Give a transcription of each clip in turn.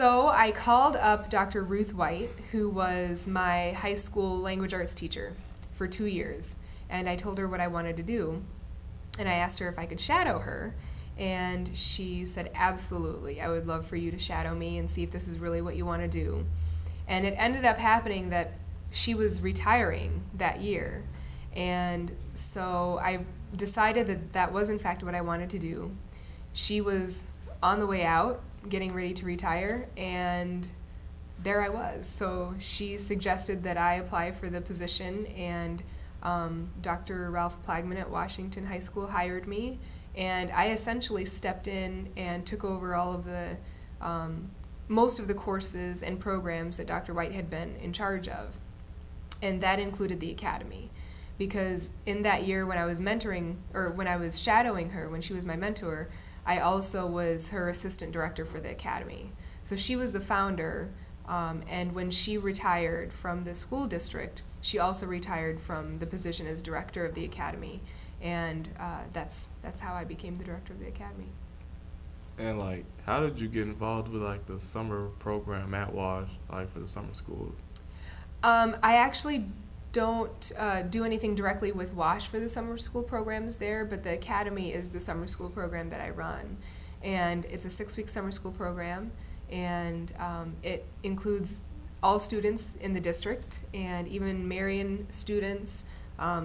So I called up Dr. Ruth White, who was my high school language arts teacher for 2 years, and I told her what I wanted to do. And I asked her if I could shadow her, and she said, absolutely, I would love for you to shadow me and see if this is really what you want to do. And it ended up happening that she was retiring that year, and so I decided that that was in fact what I wanted to do. She was on the way out, getting ready to retire, and there I was. So she suggested that I apply for the position, and Dr. Ralph Plagman at Washington High School hired me, and I essentially stepped in and took over all of the most of the courses and programs that Dr. White had been in charge of, and that included the academy. Because in that year when I was mentoring, or when I was shadowing her, when she was my mentor, I also was her assistant director for the academy. So she was the founder, and when she retired from the school district, she also retired from the position as director of the academy, and that's how I became the director of the academy. And like, how did you get involved with like the summer program at Wash, like for the summer schools? I actually don't do anything directly with WASH for the summer school programs there, but the academy is the summer school program that I run. And it's a 6-week summer school program, and it includes all students in the district, and even Marion students,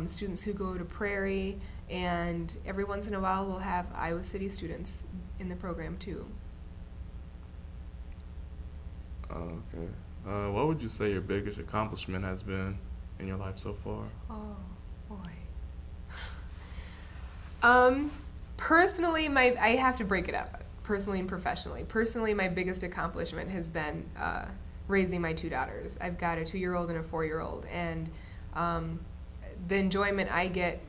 students who go to Prairie, and every once in a while we'll have Iowa City students in the program too. Okay. What would you say your biggest accomplishment has been in your life so far? Oh, boy. Personally, I have to break it up, personally and professionally. Personally, my biggest accomplishment has been raising my 2 daughters. I've got a 2-year-old and a 4-year-old, and the enjoyment I get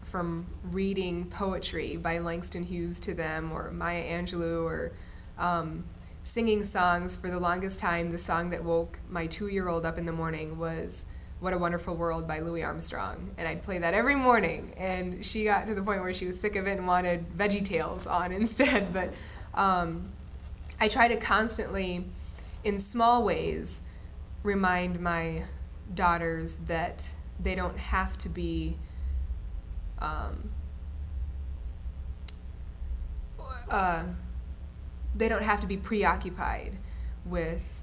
from reading poetry by Langston Hughes to them, or Maya Angelou, or singing songs. For the longest time, the song that woke my 2-year-old up in the morning was What a Wonderful World by Louis Armstrong, and I'd play that every morning, and she got to the point where she was sick of it and wanted VeggieTales on instead. But I try to constantly, in small ways, remind my daughters that they don't have to be preoccupied with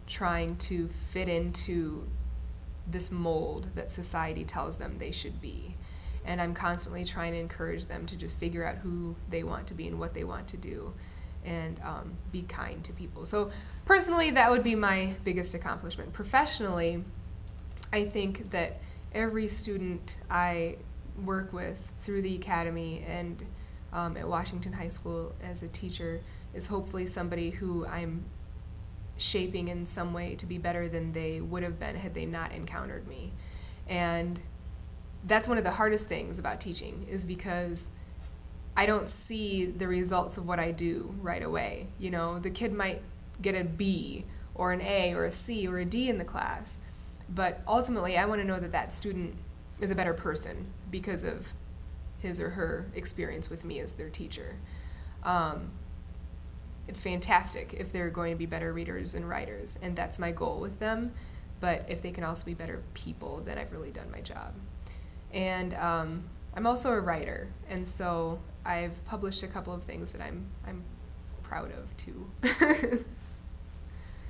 trying to fit into this mold that society tells them they should be. And I'm constantly trying to encourage them to just figure out who they want to be and what they want to do, and be kind to people. So personally, that would be my biggest accomplishment. Professionally, I think that every student I work with through the academy and at Washington High School as a teacher is hopefully somebody who I'm shaping in some way to be better than they would have been had they not encountered me. And that's one of the hardest things about teaching, is because I don't see the results of what I do right away. You know, the kid might get a B or an A or a C or a D in the class, but ultimately I want to know that that student is a better person because of his or her experience with me as their teacher. It's fantastic if they're going to be better readers and writers, and that's my goal with them. But if they can also be better people, then I've really done my job. And I'm also a writer, and so I've published a couple of things that I'm proud of too.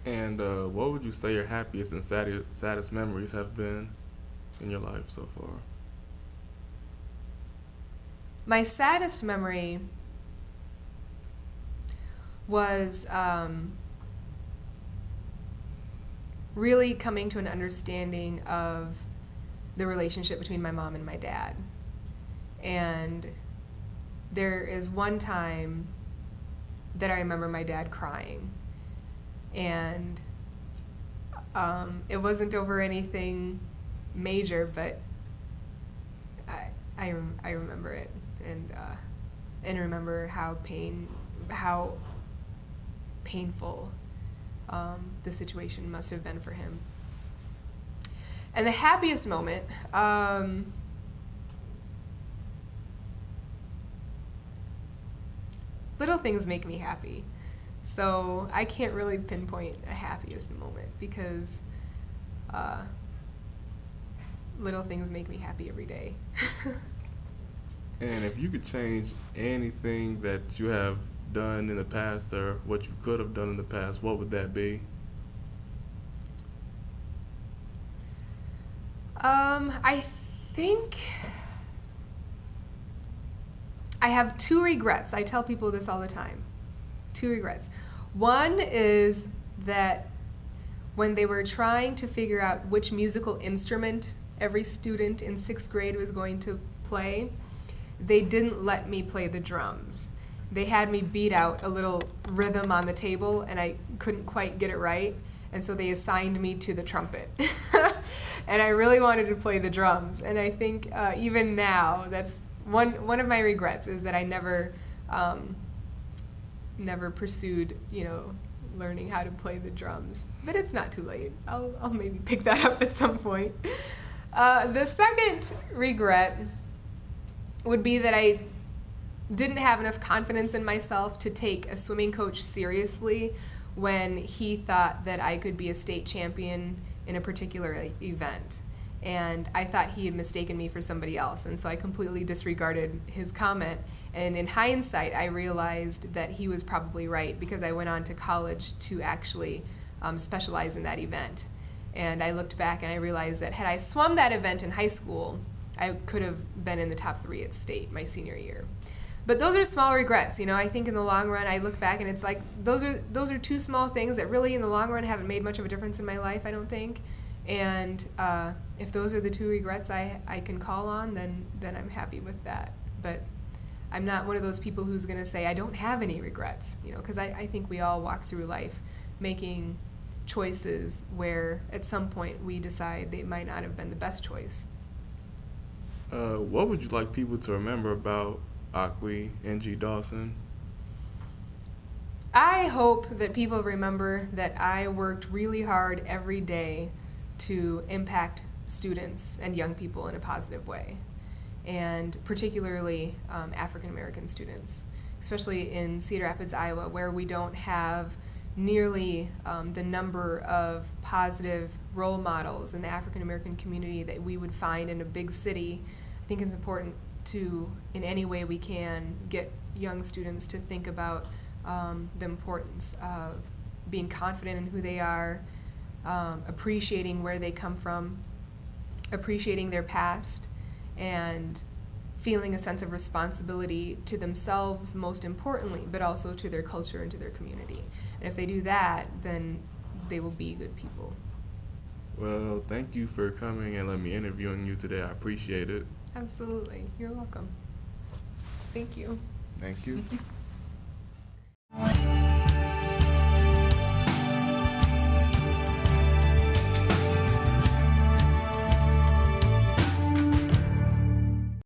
And what would you say your happiest and saddest memories have been in your life so far? My saddest memory was really coming to an understanding of the relationship between my mom and my dad. And there is one time that I remember my dad crying, and it wasn't over anything major, but I remember it, and remember how painful the situation must have been for him. And the happiest moment, little things make me happy. So I can't really pinpoint a happiest moment because little things make me happy every day. And if you could change anything that you have done in the past or what you could have done in the past, what would that be? I think I have two regrets. I tell people this all the time. Two regrets. One is that when they were trying to figure out which musical instrument every student in 6th grade was going to play, they didn't let me play the drums. They had me beat out a little rhythm on the table, and I couldn't quite get it right, and so they assigned me to the trumpet. And I really wanted to play the drums, and I think even now, that's one of my regrets, is that I never pursued, learning how to play the drums. But it's not too late. I'll maybe pick that up at some point. The second regret would be that I didn't have enough confidence in myself to take a swimming coach seriously when he thought that I could be a state champion in a particular event. And I thought he had mistaken me for somebody else, and so I completely disregarded his comment. And in hindsight, I realized that he was probably right, because I went on to college to actually specialize in that event. And I looked back and I realized that had I swum that event in high school, I could have been in the top 3 at state my senior year. But those are small regrets, I think in the long run I look back and it's like those are 2 small things that really in the long run haven't made much of a difference in my life, I don't think. And if those are the 2 regrets I can call on, then I'm happy with that. But I'm not one of those people who's going to say I don't have any regrets, because I think we all walk through life making choices where at some point we decide they might not have been the best choice. What would you like people to remember about Akwi Nji-Dawson? I hope that people remember that I worked really hard every day to impact students and young people in a positive way, and particularly African American students, especially in Cedar Rapids, Iowa, where we don't have nearly the number of positive role models in the African American community that we would find in a big city. I think it's important to, in any way we can, get young students to think about the importance of being confident in who they are, appreciating where they come from, appreciating their past, and feeling a sense of responsibility to themselves most importantly, but also to their culture and to their community. And if they do that, then they will be good people. Well, thank you for coming and let me interviewing you today. I appreciate it. Absolutely. You're welcome. Thank you. Thank you.